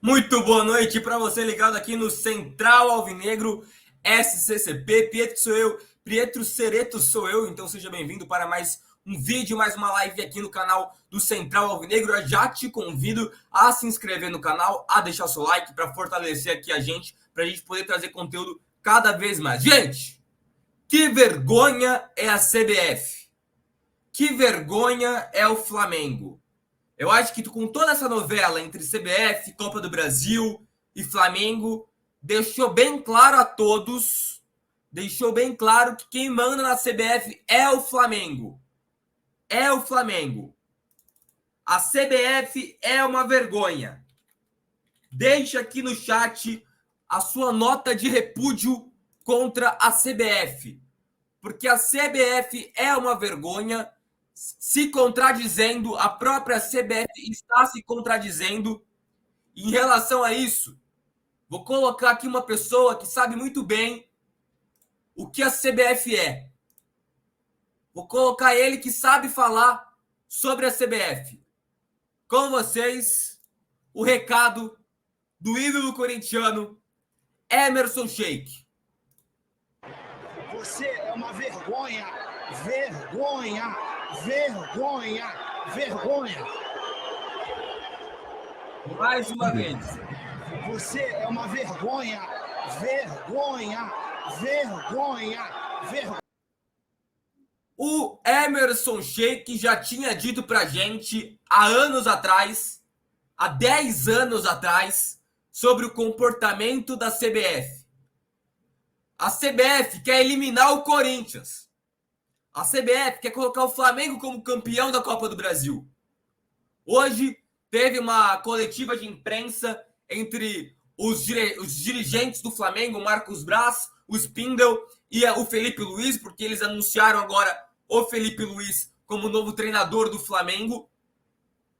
Muito boa noite para você ligado aqui no Central Alvinegro SCCP. Pietro Cereto sou eu, então seja bem-vindo para mais um vídeo, mais uma live aqui no canal do Central Alvinegro. Eu já te convido a se inscrever no canal, a deixar seu like para fortalecer aqui a gente, para a gente poder trazer conteúdo cada vez mais. Gente, que vergonha é a CBF! Que vergonha é o Flamengo! Eu acho que com toda essa novela entre CBF, Copa do Brasil e Flamengo, deixou bem claro a todos, deixou bem claro que quem manda na CBF é o Flamengo. É o Flamengo. A CBF é uma vergonha. Deixa aqui no chat a sua nota de repúdio contra a CBF. Porque a CBF é uma vergonha, se contradizendo, a própria CBF está se contradizendo. Em relação a isso, vou colocar aqui uma pessoa que sabe muito bem o que a CBF é. Vou colocar ele que sabe falar sobre a CBF. Com vocês, o recado do ídolo corintiano, Emerson Sheik. Você é uma vergonha, vergonha, vergonha, vergonha. Mais uma vez. Você é uma vergonha, vergonha, vergonha, vergonha. O Emerson Sheik já tinha dito pra gente há anos atrás, há 10 anos atrás, sobre o comportamento da CBF. A CBF quer eliminar o Corinthians. A CBF quer colocar o Flamengo como campeão da Copa do Brasil. Hoje teve uma coletiva de imprensa entre os dirigentes do Flamengo, o Marcos Braz, o Spindle e o Felipe Luiz, porque eles anunciaram agora o Felipe Luiz como novo treinador do Flamengo.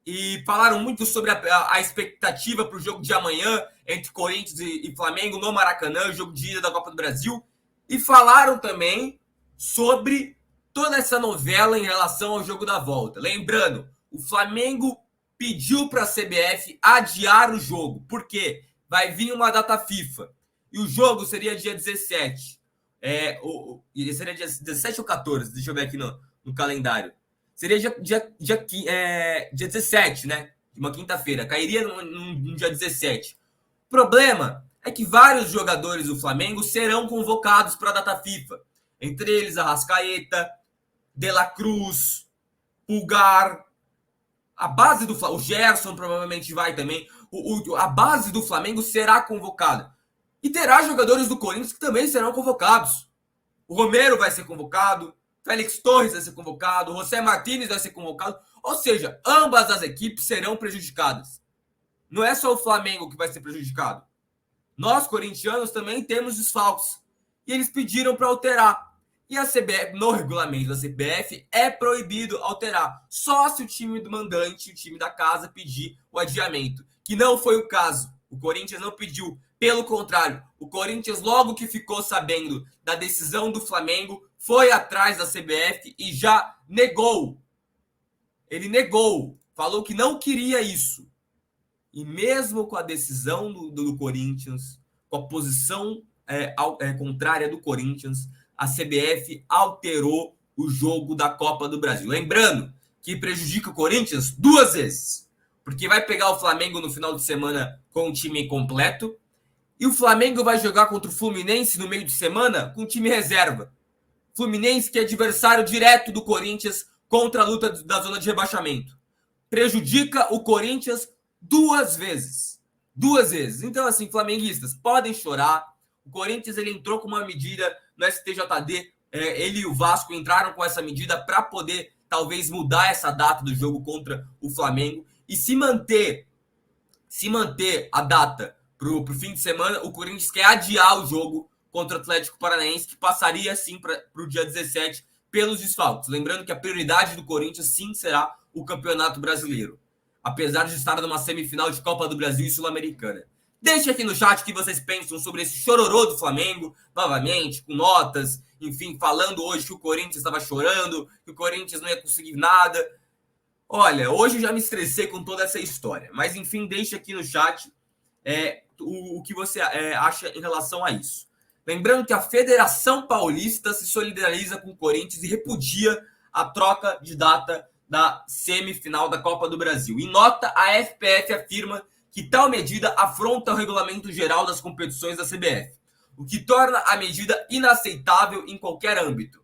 E falaram muito sobre a expectativa para o jogo de amanhã entre Corinthians e Flamengo no Maracanã, o jogo de ida da Copa do Brasil. E falaram também sobre toda essa novela em relação ao jogo da volta. Lembrando, o Flamengo pediu para a CBF adiar o jogo, porque vai vir uma data FIFA. E o jogo seria dia 17. Seria dia 17 ou 14, deixa eu ver aqui no calendário. Seria dia 17, né? Uma quinta-feira. Cairia no dia 17. O problema é que vários jogadores do Flamengo serão convocados para a data FIFA. Entre eles, Arrascaeta, De La Cruz, Pulgar. A base do Flamengo, o Gerson provavelmente vai também. A base do Flamengo será convocada. E terá jogadores do Corinthians que também serão convocados. O Romero vai ser convocado. Félix Torres vai ser convocado, José Martínez vai ser convocado, ou seja, ambas as equipes serão prejudicadas. Não é só o Flamengo que vai ser prejudicado. Nós, corintianos, também temos desfalques. E eles pediram para alterar. E a CBF, no regulamento da CBF, é proibido alterar. Só se o time do mandante, o time da casa, pedir o adiamento. Que não foi o caso. O Corinthians não pediu. Pelo contrário, o Corinthians, logo que ficou sabendo da decisão do Flamengo, foi atrás da CBF e já negou. Ele negou, falou que não queria isso. E mesmo com a decisão do Corinthians, com a posição contrária do Corinthians, a CBF alterou o jogo da Copa do Brasil. Lembrando que prejudica o Corinthians 2 vezes. Porque vai pegar o Flamengo no final de semana com o time completo. E o Flamengo vai jogar contra o Fluminense no meio de semana com o time reserva. Fluminense, que é adversário direto do Corinthians contra a luta da zona de rebaixamento. Prejudica o Corinthians 2 vezes. 2 vezes. Então, assim, flamenguistas, podem chorar. O Corinthians ele entrou com uma medida no STJD. Ele e o Vasco entraram com essa medida para poder, talvez, mudar essa data do jogo contra o Flamengo. E se manter a data para o fim de semana, o Corinthians quer adiar o jogo contra o Atlético Paranaense, que passaria sim para o dia 17 pelos desfalques. Lembrando que a prioridade do Corinthians sim será o Campeonato Brasileiro, apesar de estar numa semifinal de Copa do Brasil e Sul-Americana. Deixe aqui no chat o que vocês pensam sobre esse chororô do Flamengo, novamente, com notas, enfim, falando hoje que o Corinthians estava chorando, que o Corinthians não ia conseguir nada. Olha, hoje eu já me estressei com toda essa história, mas enfim, deixe aqui no chat o que você acha em relação a isso. Lembrando que a Federação Paulista se solidariza com o Corinthians e repudia a troca de data da semifinal da Copa do Brasil. Em nota, a FPF afirma que tal medida afronta o regulamento geral das competições da CBF, o que torna a medida inaceitável em qualquer âmbito.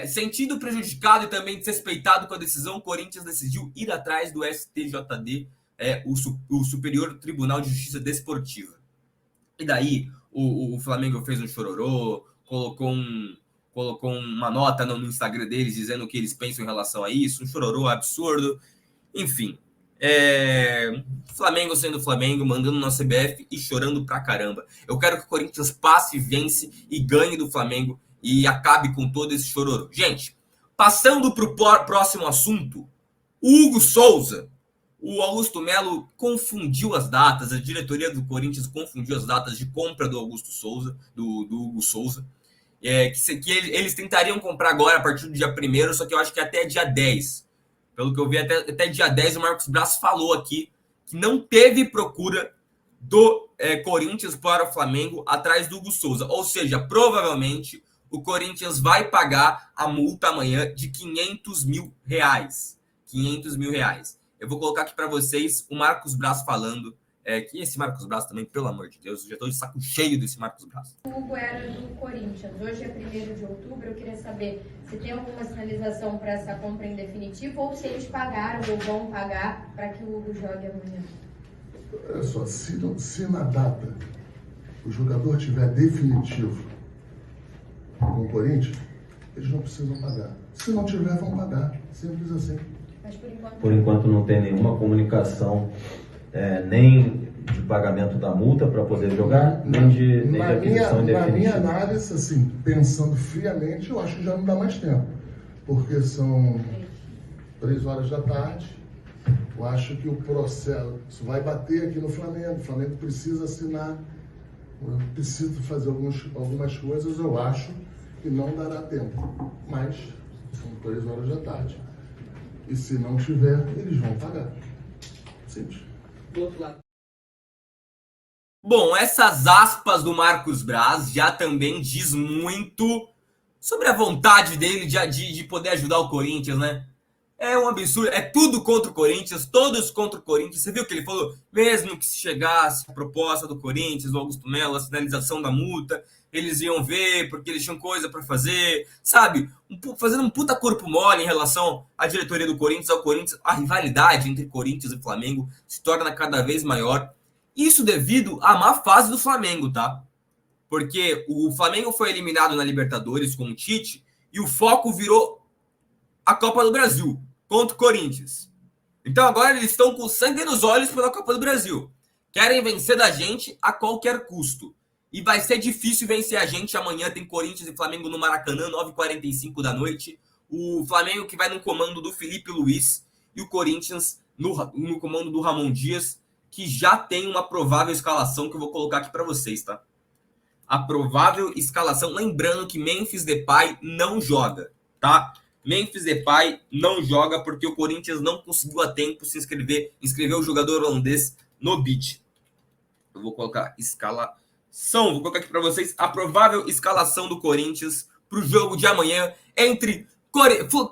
Sentindo prejudicado e também desrespeitado com a decisão, o Corinthians decidiu ir atrás do STJD, o Superior Tribunal de Justiça Desportiva. E daí o Flamengo fez um chororô, colocou uma nota no Instagram deles dizendo o que eles pensam em relação a isso, um chororô absurdo. Enfim, Flamengo sendo Flamengo, mandando na CBF e chorando pra caramba. Eu quero que o Corinthians passe, vence e ganhe do Flamengo e acabe com todo esse chororô. Gente, passando para o próximo assunto, o Hugo Souza. O Augusto Melo confundiu as datas, a diretoria do Corinthians confundiu as datas de compra do Hugo Souza. Que eles tentariam comprar agora a partir do dia 1º, só que eu acho que até dia 10. Pelo que eu vi, até dia 10 o Marcos Braz falou aqui que não teve procura do Corinthians para o Flamengo atrás do Hugo Souza. Ou seja, provavelmente o Corinthians vai pagar a multa amanhã de R$500 mil. R$500 mil. Eu vou colocar aqui para vocês o Marcos Braz falando. Que esse Marcos Braz também, pelo amor de Deus, eu já estou de saco cheio desse Marcos Braz. O Hugo era do Corinthians. Hoje é 1º de outubro. Eu queria saber se tem alguma sinalização para essa compra em definitivo ou se eles pagaram ou vão pagar para que o Hugo jogue amanhã. Olha só, se na data o jogador tiver definitivo com o Corinthians, eles não precisam pagar. Se não tiver, vão pagar. Simples assim. Mas por enquanto não tem nenhuma comunicação, nem de pagamento da multa para poder jogar, nem de aquisição definitiva. Na minha análise, assim, pensando friamente, eu acho que já não dá mais tempo. Porque são 3 horas da tarde. Eu acho que o processo vai bater aqui no Flamengo. O Flamengo precisa assinar. Eu preciso fazer algumas coisas. Eu acho que não dará tempo. Mas são 3 horas da tarde. E se não tiver, eles vão pagar. Simples. Do outro lado. Bom, essas aspas do Marcos Braz já também diz muito sobre a vontade dele de poder ajudar o Corinthians, né? É um absurdo, é tudo contra o Corinthians, todos contra o Corinthians. Você viu que ele falou? Mesmo que se chegasse a proposta do Corinthians, do Augusto Melo, a sinalização da multa, eles iam ver porque eles tinham coisa para fazer, sabe? Fazendo um puta corpo mole em relação à diretoria do Corinthians, ao Corinthians. A rivalidade entre Corinthians e Flamengo se torna cada vez maior. Isso devido à má fase do Flamengo, tá? Porque o Flamengo foi eliminado na Libertadores com o Tite e o foco virou a Copa do Brasil contra o Corinthians. Então agora eles estão com sangue nos olhos pela Copa do Brasil. Querem vencer da gente a qualquer custo. E vai ser difícil vencer a gente. Amanhã tem Corinthians e Flamengo no Maracanã, 9h45 da noite. O Flamengo que vai no comando do Felipe Luiz e o Corinthians no comando do Ramon Dias, que já tem uma provável escalação que eu vou colocar aqui para vocês, tá? A provável escalação, lembrando que Memphis Depay não joga, tá? Memphis Depay não joga porque o Corinthians não conseguiu a tempo se inscrever o jogador holandês no BID. Eu vou colocar vou colocar aqui para vocês a provável escalação do Corinthians para o jogo de amanhã entre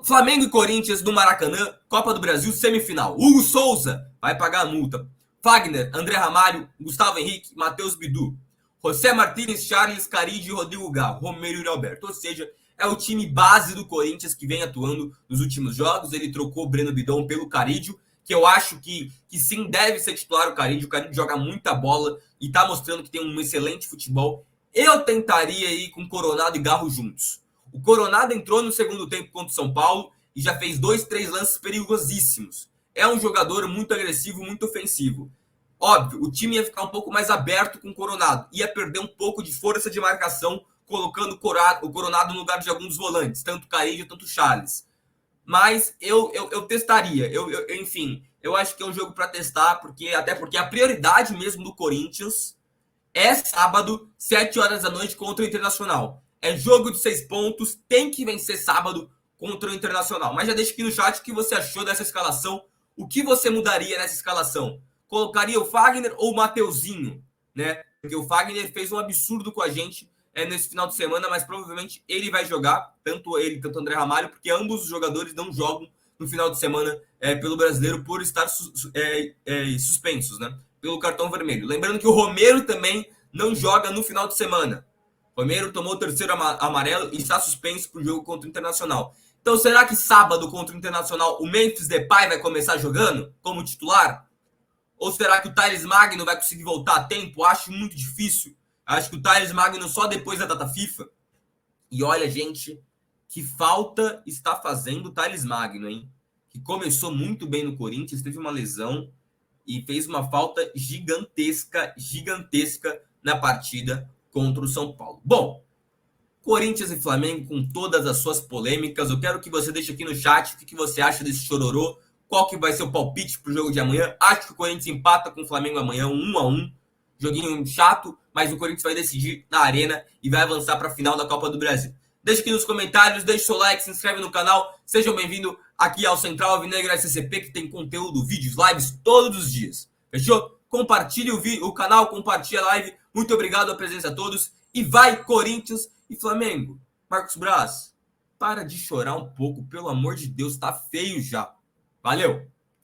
Flamengo e Corinthians no Maracanã, Copa do Brasil, semifinal. Hugo Souza vai pagar a multa. Fagner, André Ramalho, Gustavo Henrique, Matheus Bidu, José Martínez, Charles, Caride, Rodrigo Galo, Romero e Alberto. Ou seja, é o time base do Corinthians que vem atuando nos últimos jogos. Ele trocou o Breno Bidon pelo Carídio, que eu acho que sim, deve ser titular o Carídio. O Carídio joga muita bola e tá mostrando que tem um excelente futebol. Eu tentaria ir com Coronado e Garro juntos. O Coronado entrou no segundo tempo contra o São Paulo e já fez 2-3 lances perigosíssimos. É um jogador muito agressivo, muito ofensivo. Óbvio, o time ia ficar um pouco mais aberto com o Coronado. Ia perder um pouco de força de marcação, colocando o Coronado no lugar de alguns volantes, tanto Carídio, tanto Charles. Mas eu testaria. Enfim, eu acho que é um jogo para testar, até porque a prioridade mesmo do Corinthians é sábado, 7 horas da noite, contra o Internacional. É jogo de 6 pontos, tem que vencer sábado contra o Internacional. Mas já deixa aqui no chat o que você achou dessa escalação, o que você mudaria nessa escalação. colocaria o Fagner ou o Mateuzinho, né? Porque o Fagner fez um absurdo com a gente nesse final de semana, mas provavelmente ele vai jogar, tanto ele, tanto o André Ramalho, porque ambos os jogadores não jogam no final de semana pelo Brasileiro por estar suspensos, né? Pelo cartão vermelho. Lembrando que o Romero também não joga no final de semana. O Romero tomou o terceiro amarelo e está suspenso para o jogo contra o Internacional. Então, será que sábado contra o Internacional o Memphis Depay vai começar jogando como titular? Ou será que o Thales Magno vai conseguir voltar a tempo? Acho muito difícil. Acho que o Thales Magno só depois da data FIFA. E olha, gente, que falta está fazendo o Thales Magno, hein? Que começou muito bem no Corinthians, teve uma lesão e fez uma falta gigantesca na partida contra o São Paulo. Bom, Corinthians e Flamengo com todas as suas polêmicas. Eu quero que você deixe aqui no chat o que você acha desse chororô. Qual que vai ser o palpite pro jogo de amanhã? Acho que o Corinthians empata com o Flamengo amanhã, 1-1. Joguinho chato, mas o Corinthians vai decidir na arena e vai avançar para a final da Copa do Brasil. Deixe aqui nos comentários, deixe seu like, se inscreve no canal. Sejam bem-vindos aqui ao Central Alvinegra SCP, que tem conteúdo, vídeos, lives todos os dias. Fechou? Compartilhe o canal, compartilhe a live. Muito obrigado a presença a todos. E vai, Corinthians e Flamengo. Marcos Braz, para de chorar um pouco, pelo amor de Deus, tá feio já. Valeu!